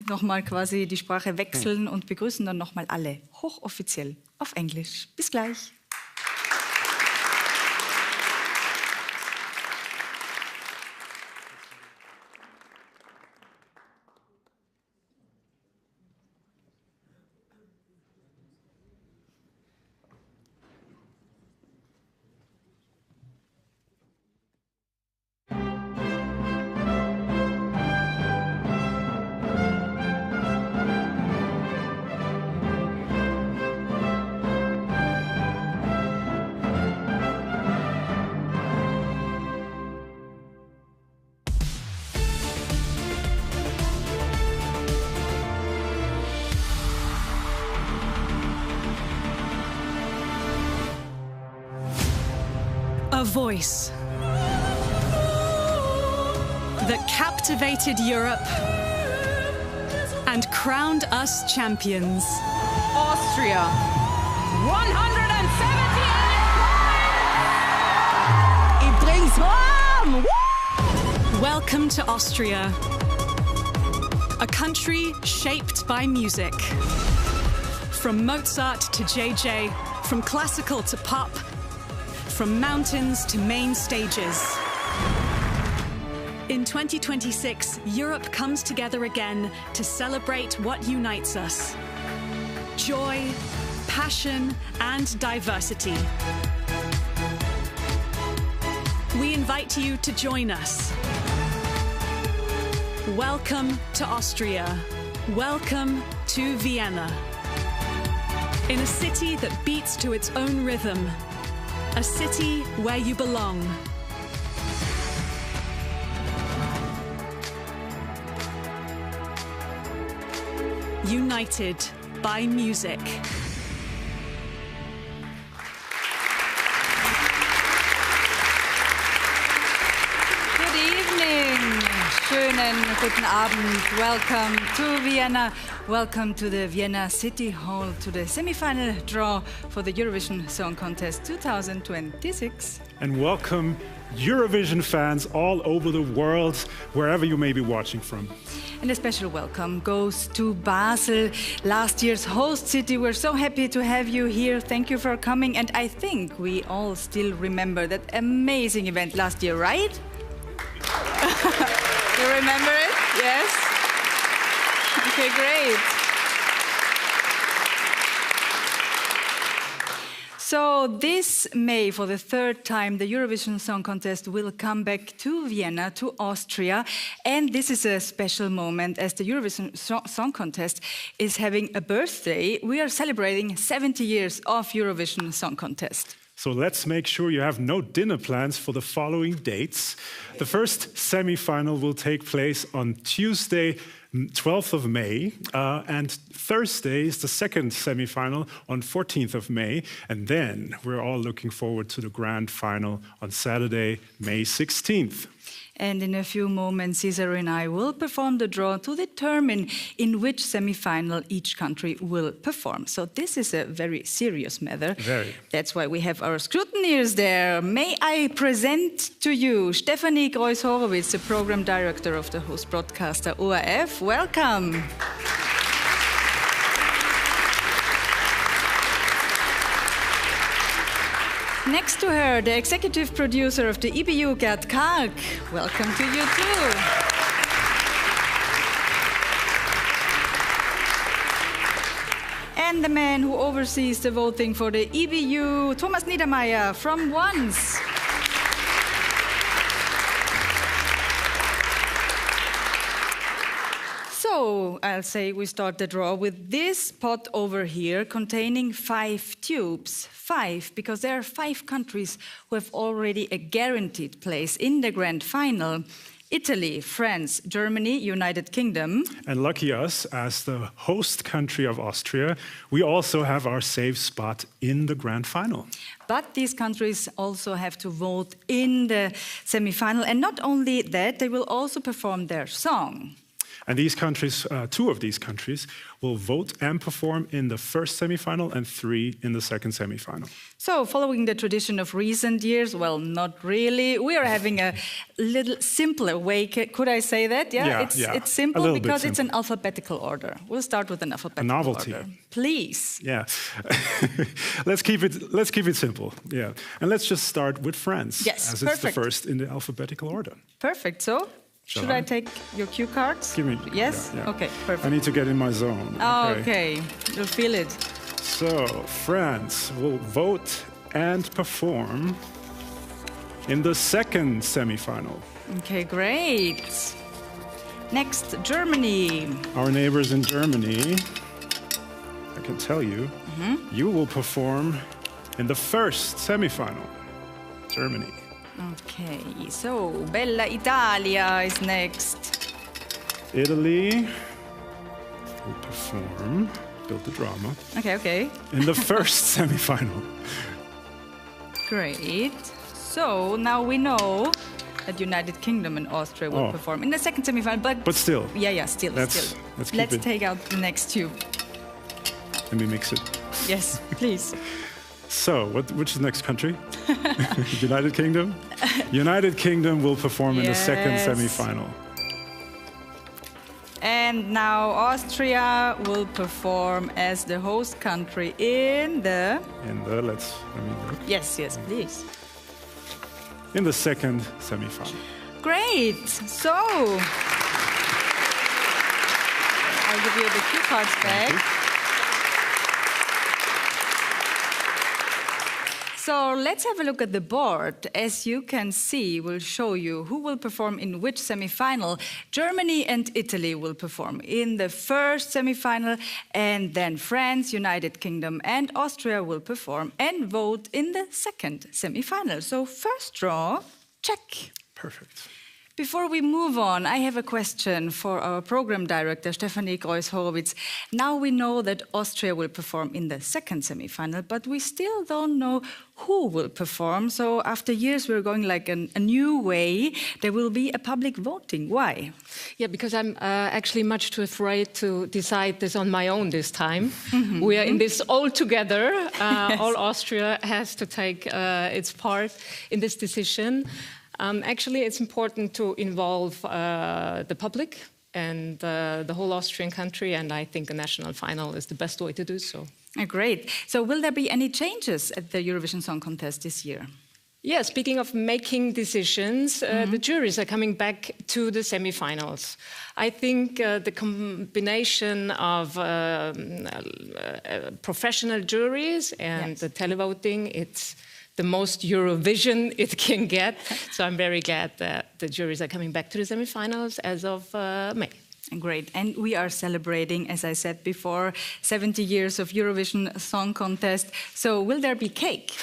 nochmal quasi die Sprache wechseln und begrüßen dann nochmal alle hochoffiziell auf Englisch. Bis gleich. A voice that captivated Europe and crowned us champions. Austria, 178 points! It brings home! Welcome to Austria, a country shaped by music. From Mozart to JJ, from classical to pop, from mountains to main stages. In 2026, Europe comes together again to celebrate what unites us: joy, passion, and diversity. We invite you to join us. Welcome to Austria. Welcome to Vienna. In a city that beats to its own rhythm. A city where you belong. United by music. Good evening. Schönen guten Abend. Welcome to Vienna. Welcome to the Vienna City Hall, to the semi-final draw for the Eurovision Song Contest 2026. And welcome Eurovision fans all over the world, wherever you may be watching from. And a special welcome goes to Basel, last year's host city. We're so happy to have you here. Thank you for coming. And I think we all still remember that amazing event last year, right? You remember it? Yes? Okay, great. So this May, for the third time, the Eurovision Song Contest will come back to Vienna, to Austria. And this is a special moment as the Eurovision Song Contest is having a birthday. We are celebrating 70 years of Eurovision Song Contest. So let's make sure you have no dinner plans for the following dates. The first semi-final will take place on Tuesday, 12th of May, and Thursday is the second semi-final on 14th of May. And then we're all looking forward to the grand final on Saturday, May 16th. And in a few moments, Cesar and I will perform the draw to determine in which semi-final each country will perform. So this is a very serious matter. Very. That's why we have our scrutineers there. May I present to you Stefanie Greuß-Horowitz, the program director of the host broadcaster ORF. Welcome. Next to her, the executive producer of the EBU, Gerd Kalk. Welcome to you too. And the man who oversees the voting for the EBU, Thomas Niedermeyer from Once. So I'll say we start the draw with this pot over here containing 5 tubes. 5, because there are 5 countries who have already a guaranteed place in the grand final. Italy, France, Germany, United Kingdom. And lucky us, as the host country of Austria, we also have our safe spot in the grand final. But these countries also have to vote in the semi-final. And not only that, they will also perform their song. And these countries, two of these countries, will vote and perform in the first semifinal and 3 in the second semifinal. So, following the tradition of recent years, well, not really. We are having a little simpler way. Could I say that? Yeah, it's simple because it's an alphabetical order. We'll start with an alphabetical novelty. order. Please. Yeah, let's keep it simple. Yeah, and let's just start with France, yes, as it's the first in the alphabetical order. Perfect. So, should I take your cue cards? Give me. Yes. Yeah. Okay. Perfect. I need to get in my zone. Okay. You'll feel it. So France will vote and perform in the second semifinal. Okay. Great. Next, Germany. Our neighbors in Germany, I can tell you, you will perform in the first semifinal. Germany. Okay, so Bella Italia is next. Italy will perform, build the drama, Okay. in the first semifinal. Great. So now we know that United Kingdom and Austria will perform in the second semifinal, but still. Yeah, still. Let's keep take out the next tube. Let me mix it. Yes, please. So, which is the next country? United Kingdom? United Kingdom will perform in the second semifinal. And now Austria will perform as the host country in the... Let me look. Yes, please. In the second semifinal. Great. So, I'll give you the cue cards back. So let's have a look at the board. As you can see, we'll show you who will perform in which semifinal. Germany and Italy will perform in the first semifinal, and then France, United Kingdom, and Austria will perform and vote in the second semifinal. So first draw, check. Perfect. Before we move on, I have a question for our program director, Stefanie Greuß-Horowitz. Now we know that Austria will perform in the second semifinal, but we still don't know who will perform. So after years, we're going like a new way. There will be a public voting. Why? Yeah, because I'm actually much too afraid to decide this on my own this time. We are in this all together. Yes. All Austria has to take its part in this decision. Actually, it's important to involve the public and the whole Austrian country, and I think a national final is the best way to do so. Great. So will there be any changes at the Eurovision Song Contest this year? Yeah, speaking of making decisions, the juries are coming back to the semifinals. I think the combination of professional juries and the televoting, it's the most Eurovision it can get. So I'm very glad that the juries are coming back to the semifinals as of May. Great. And we are celebrating, as I said before, 70 years of Eurovision Song Contest. So will there be cake?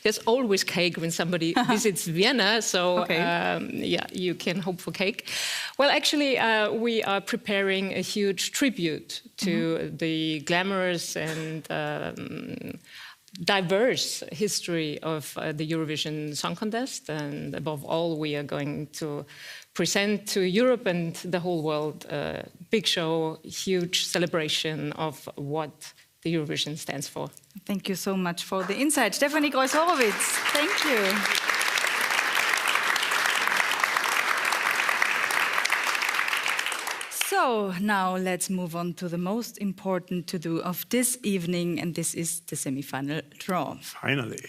There's always cake when somebody visits Vienna. So yeah, you can hope for cake. Well, actually, we are preparing a huge tribute to the glamorous and diverse history of the Eurovision Song Contest, and above all, we are going to present to Europe and the whole world a big show, huge celebration of what the Eurovision stands for. Thank you so much for the insight. Stefanie Greuß-Horowitz, thank you. So now let's move on to the most important to-do of this evening, and this is the semi-final draw. Finally.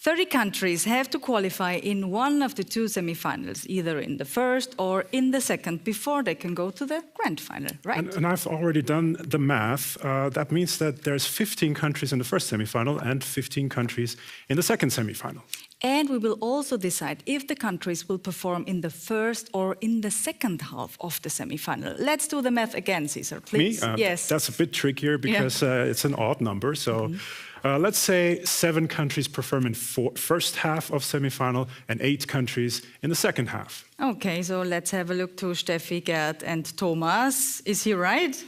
30 countries have to qualify in one of the two semi-finals, either in the first or in the second, before they can go to the grand final, right? And I've already done the math. That means that there's 15 countries in the first semi-final and 15 countries in the second semi-final. And we will also decide if the countries will perform in the first or in the second half of the semi-final. Let's do the math again, Cesar, please. Me? Yes. That's a bit trickier because it's an odd number. So let's say 7 countries perform in first half of semi-final and 8 countries in the second half. Okay, so let's have a look to Steffi, Gerd, and Thomas. Is he right?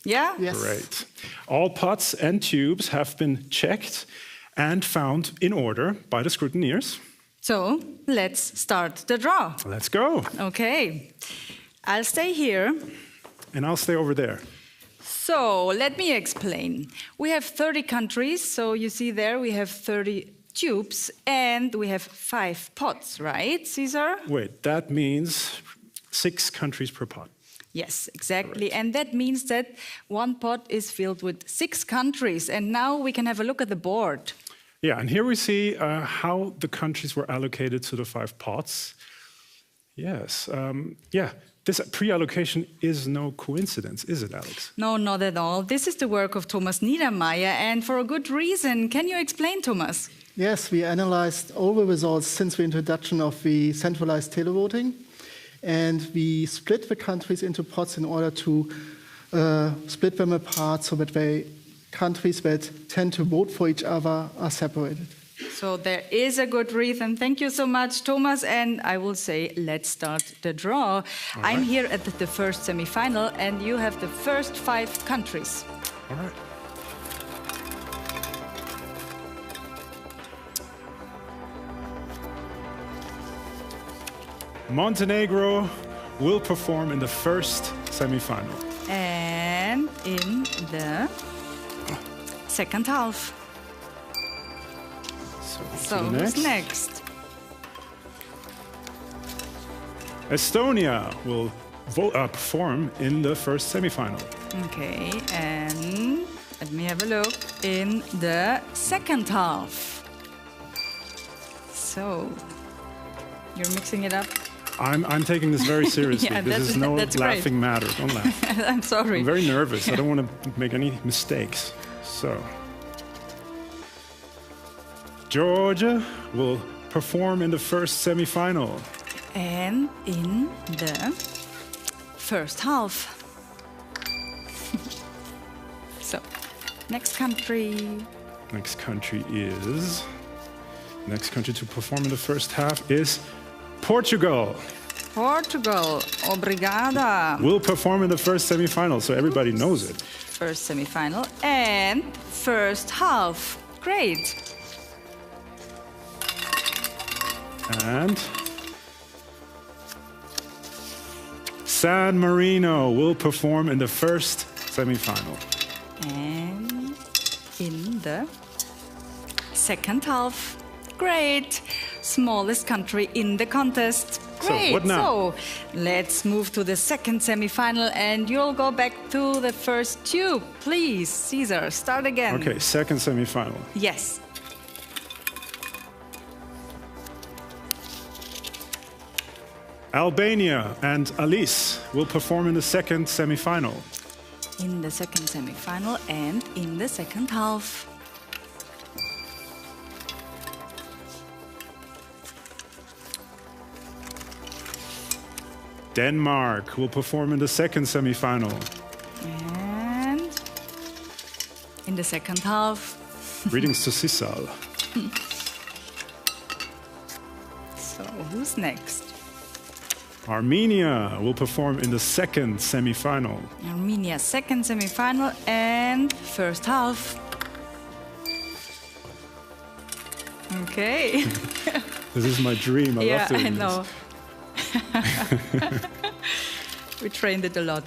Yeah? Yes. Great. All pots and tubes have been checked and found in order by the scrutineers. So let's start the draw. Let's go. Okay, I'll stay here. and I'll stay over there. So let me explain. We have 30 countries, so you see there we have 30 tubes, and we have 5 pots, right, Caesar? Wait, that means 6 countries per pot. Yes, exactly. And that means that one pot is filled with 6 countries. And now we can have a look at the board. Yeah, and here we see how the countries were allocated to the 5 pots. Yes, this pre-allocation is no coincidence, is it, Alex? No, not at all. This is the work of Thomas Niedermeyer, and for a good reason. Can you explain, Thomas? Yes, we analyzed all the results since the introduction of the centralized televoting, and we split the countries into pots in order to split them apart so that countries that tend to vote for each other are separated. So there is a good reason. Thank you so much, Thomas. And I will say, let's start the draw. I'm here at the first semi-final, and you have the first 5 countries. All right. Montenegro will perform in the first semi-final. And in the second half. So who's next? Estonia will perform in the first semi-final. Okay, and let me have a look in the second half. So you're mixing it up. I'm taking this very seriously. Yeah, this is no laughing matter. Don't laugh. I'm sorry. I'm very nervous. I don't want to make any mistakes. So, Georgia will perform in the first semi-final. And in the first half. So, next country. Next country to perform in the first half is Portugal. Portugal, obrigada. Will perform in the first semi-final, so everybody knows it. First semi-final and first half. Great. And San Marino will perform in the first semi-final. And in the second half. Great. Smallest country in the contest. Great. So what now? So let's move to the second semi-final, and you'll go back to the first tube. Please, Caesar, start again. Okay, second semi-final. Yes. Albania and Alice will perform in the second semi-final. In the second semi-final and in the second half. Denmark will perform in the second semi-final. And in the second half. Greetings to Sissal. So who's next? Armenia will perform in the second semi-final. Armenia, second semi-final and first half. Okay. This is my dream. I love doing I know. this. We trained it a lot.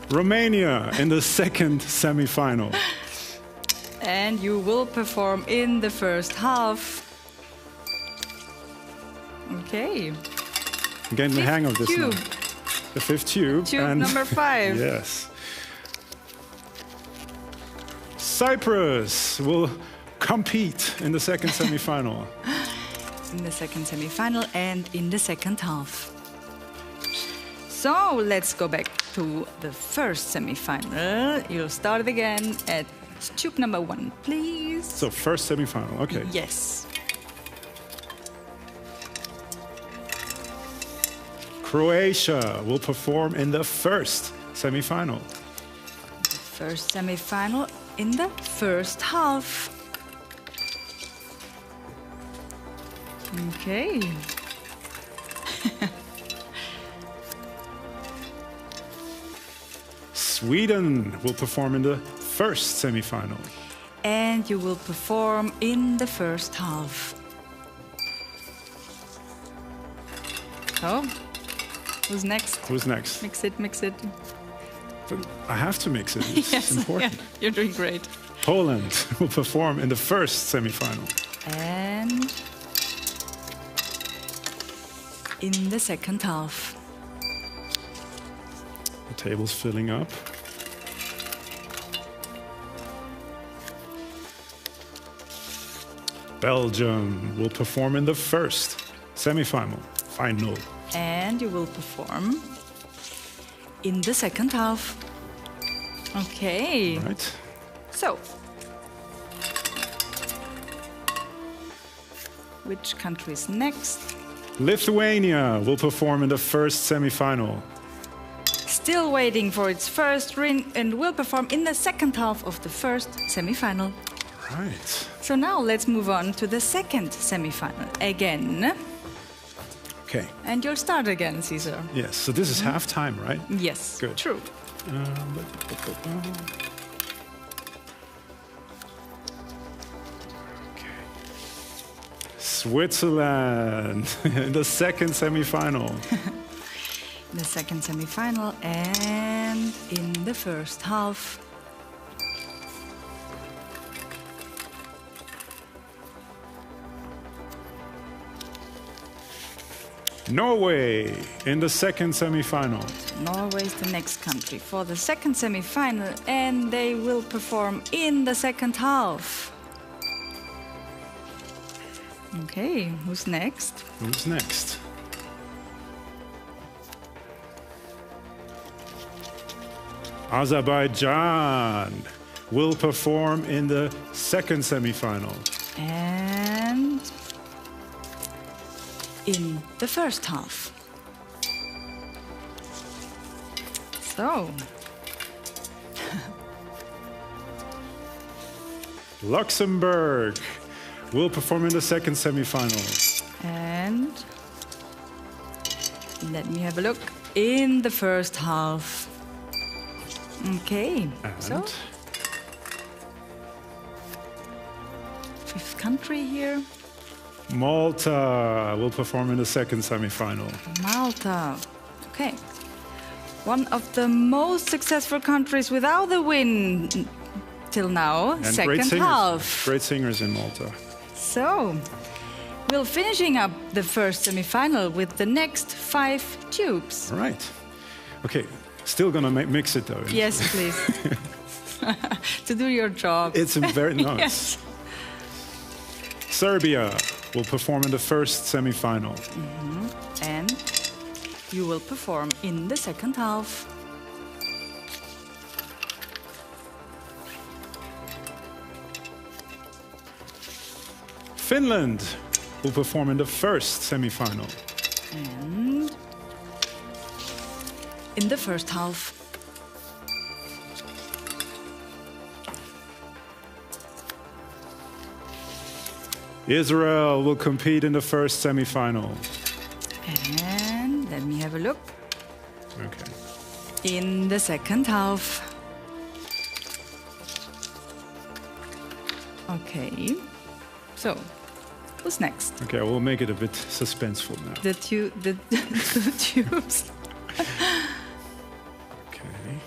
Romania in the second semi-final. And you will perform in the first half. Okay. I'm getting the hang of this now. Tube. The fifth tube. Tube number 5. Yes. Cyprus will compete in the second semi-final. In the second semi-final and in the second half. So let's go back to the first semi-final. You'll start again at tube number 1, please. So first semi-final, okay. Yes. Croatia will perform in the first semi-final. First semi-final in the first half. Okay. Sweden will perform in the first semi-final. And you will perform in the first half. So, who's next? Who's next? Mix it, mix it. But I have to mix it. It's important. yeah, you're doing great. Poland will perform in the first semi-final. And in the second half. The table's filling up. Belgium will perform in the first semi-final. Final. And you will perform in the second half. Okay. Right. So, which country is next? Lithuania will perform in the first semi-final. Still waiting for its first ring and will perform in the second half of the first semi-final. Right. So now let's move on to the second semi-final again. Okay. And you'll start again, Caesar. Yes. So this is half-time, right? Yes, Good. true. Okay. Switzerland in the second semi-final. The second semi-final and in the first half. Norway in the second semi-final. Norway is the next country for the second semi-final and they will perform in the second half. Okay, who's next? Who's next? Azerbaijan will perform in the second semi-final. And in the first half. So, Luxembourg will perform in the second semi-final. and let me have a look in the first half. Okay, so And fifth country here, Malta will perform in the second semi-final. Malta. Okay, one of the most successful countries without a win till now, And second half. Great singers in Malta. So, we're finishing up the first semi-final with the next 5 tubes. All right. Okay, still gonna mix it though. Yes, please. To do your job. It's a very nice. Yes. Serbia will perform in the first semi-final. And you will perform in the second half. Finland will perform in the first semi-final. And in the first half. Israel will compete in the first semi-final. And let me have a look. Okay. In the second half. Okay. So, who's next? Okay, we'll make it a bit suspenseful now. The two tubes. Okay.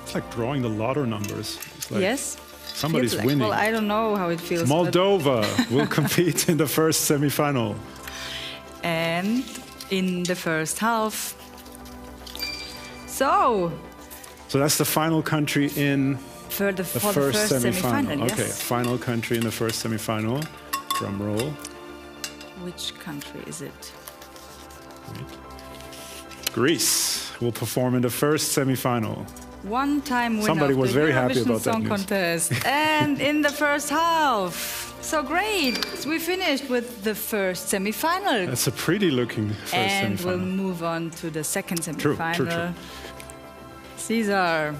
It's like drawing the lotto numbers. It's like Yes. somebody's Feels like- winning. Well, I don't know how it feels. but- Moldova will compete in the first semi-final. And in the first half. So, So that's the final country in for the the first first semi-final, semi-final. Okay, yes. final country in the first semi-final. Drum roll. Which country is it? Greece will perform in the first semi-final. One-time winner Somebody of was the very happy Eurovision about that Song news. Contest. And in the first half. So great. We finished with the first semi-final. That's a pretty looking first And we'll semi-final. move on to the second True, semi-final. true. Caesar,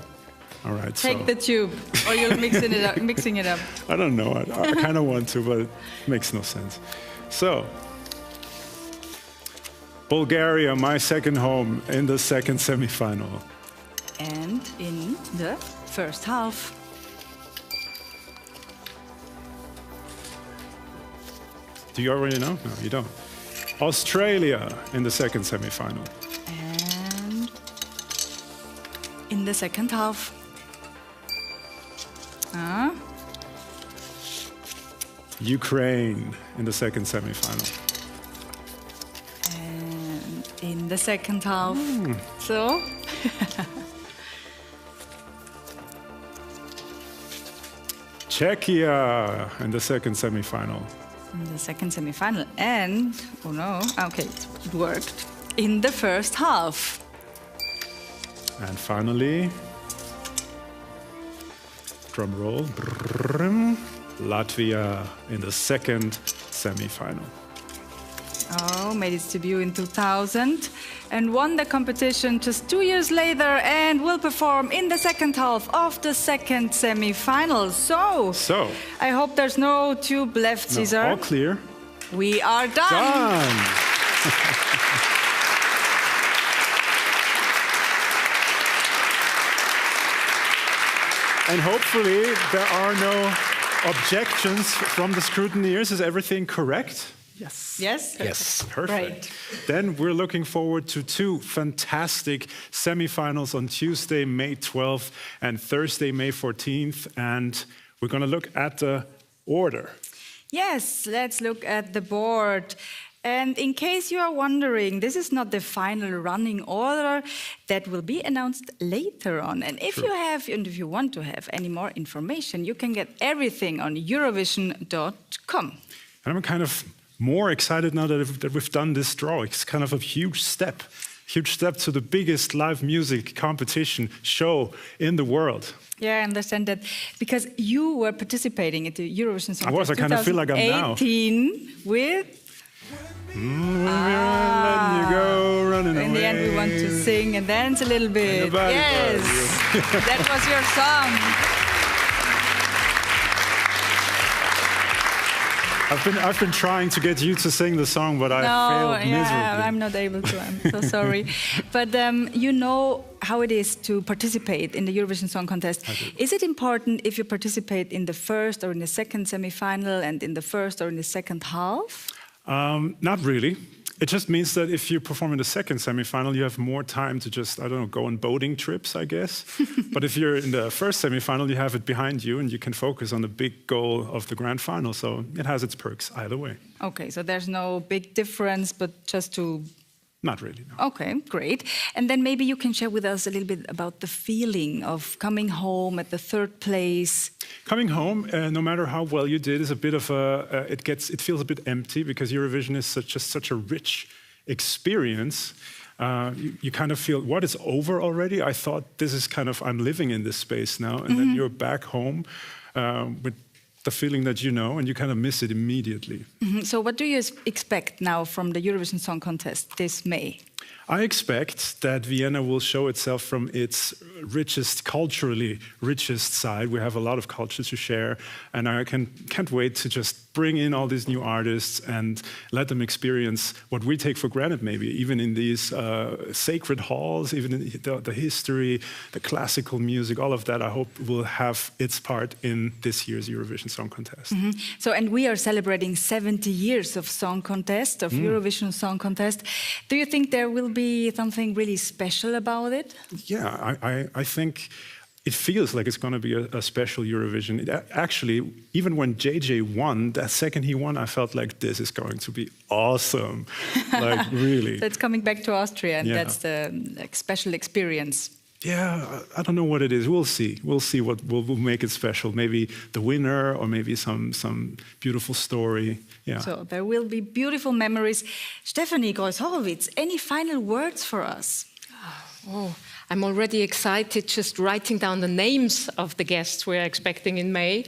All right, take so the tube, or you're mixing it up. Mixing it up. I don't know. I kind of want to, but it makes no sense. So, Bulgaria, my second home, in the second semi-final. And in the first half. Do you already know? No, you don't. Australia in the second semi-final. And in the second half. Ukraine in the second semi-final. And in the second half. So. Czechia in the second semi-final. In the second semi-final. And, oh no, okay, it worked. In the first half. And finally, drum roll, Latvia in the second semi-final. Oh, made its debut in 2000 and won the competition just 2 years later and will perform in the second half of the second semi-final. So, I hope there's no tube left, Caesar. All clear. We are done. Done. And hopefully there are no objections from the scrutineers. Is everything correct? Yes. Yes? Yes. Perfect. Right. Then we're looking forward to two fantastic semifinals on Tuesday, May 12th and Thursday, May 14th. And we're going to look at the order. Yes, let's look at the board. And in case you are wondering, this is not the final running order. That will be announced later on. And if if you want to have any more information, you can get everything on Eurovision.com. And I'm kind of more excited now that we've done this draw. It's kind of a huge step to the biggest live music competition show in the world. Yeah, I understand that because you were participating at the Eurovision Song Contest. I kind of feel like I'm now. 2018 with. Letting you go, running away. In the end, we want to sing and dance a little bit. Yes, that was your song. I've been trying to get you to sing the song, but I failed miserably. I'm not able to. I'm so sorry. But you know how it is to participate in the Eurovision Song Contest. Is it important if you participate in the first or in the second semi-final and in the first or in the second half? Not really. It just means that if you perform in the second semi-final, you have more time to just, I don't know, go on boating trips, I guess. But if you're in the first semi-final, you have it behind you and you can focus on the big goal of the grand final. So it has its perks either way. Okay, so there's no big difference, but just to... Not really, no. Okay, great. And then maybe you can share with us a little bit about the feeling of coming home at the third place. Coming home, no matter how well you did, is a bit of a. It feels a bit empty because Eurovision is such a rich experience. You kind of feel, what is over already? I thought this is kind of, I'm living in this space now, and then you're back home with the feeling that you know, and you kind of miss it immediately. So what do you expect now from the Eurovision Song Contest this May? I expect that Vienna will show itself from its culturally richest side. We have a lot of cultures to share, and I can't wait to just bring in all these new artists and let them experience what we take for granted, maybe, even in these sacred halls, even in the history, the classical music, all of that, I hope will have its part in this year's Eurovision Song Contest. So, and we are celebrating 70 years of Song Contest, of Eurovision Song Contest. Do you think there will be something really special about it? Yeah, I think it feels like it's going to be a special Eurovision. Actually, even when JJ won, that second he won, I felt like this is going to be awesome. Like, really. That's coming back to Austria, and that's the special experience. Yeah, I don't know what it is. We'll see. We'll see what will make it special. Maybe the winner, or maybe some beautiful story. Yeah. So there will be beautiful memories. Stefanie Greuß-Horowitz, any final words for us? Oh, I'm already excited just writing down the names of the guests we're expecting in May.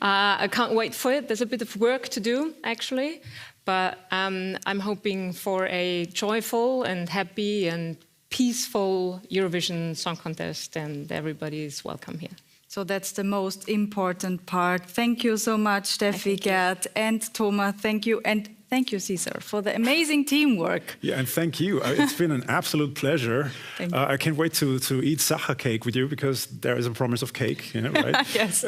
I can't wait for it. There's a bit of work to do, actually. But I'm hoping for a joyful and happy and peaceful Eurovision Song Contest, and everybody is welcome here. So that's the most important part. Thank you so much, Steffi, Gerd, and Thomas. Thank you. And thank you, Caesar, for the amazing teamwork. Yeah, and thank you. It's been an absolute pleasure. I can't wait to eat Sacher cake with you, because there is a promise of cake, right? Yes.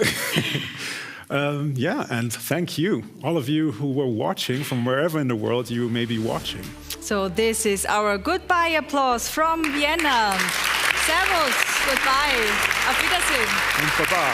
Yeah, and thank you, all of you who were watching from wherever in the world you may be watching. So this is our goodbye applause from Vienna. Servus. Goodbye. Auf Wiedersehen. Und Baba.